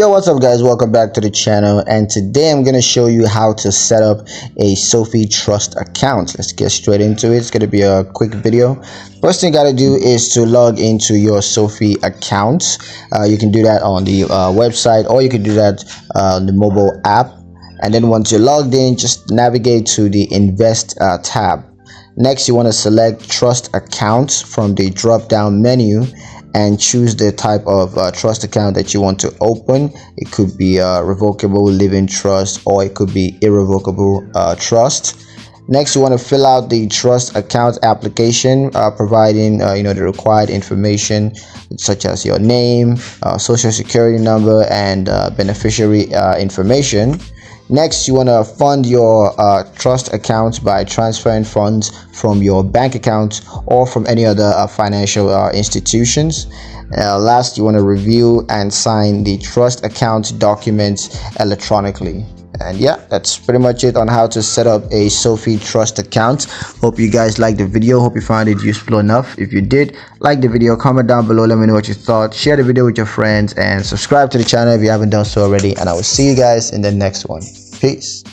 Yo, what's up guys, welcome back to the channel, and today I'm going to show you how to set up a Sofi trust account. Let's get straight into it. It's going to be a quick video. First thing you got to do is to log into your Sofi account. You can do that on the website, or you can do that on the mobile app. And then once you're logged in, just navigate to the invest tab. Next, you want to select trust accounts from the drop down menu and choose the type of trust account that you want to open. It could be a revocable living trust, or it could be irrevocable trust. Next, you want to fill out the trust account application, providing the required information such as your name, social security number, and beneficiary information. Next, you want to fund your trust account by transferring funds from your bank account or from any other financial institutions. Last, you want to review and sign the trust account documents electronically. And yeah, that's pretty much it on how to set up a Sofi trust account. Hope you guys liked the video. Hope you found it useful enough. If you did like the video, comment down below, let me know what you thought. Share the video with your friends and subscribe to the channel if you haven't done so already, and I will see you guys in the next one. Peace.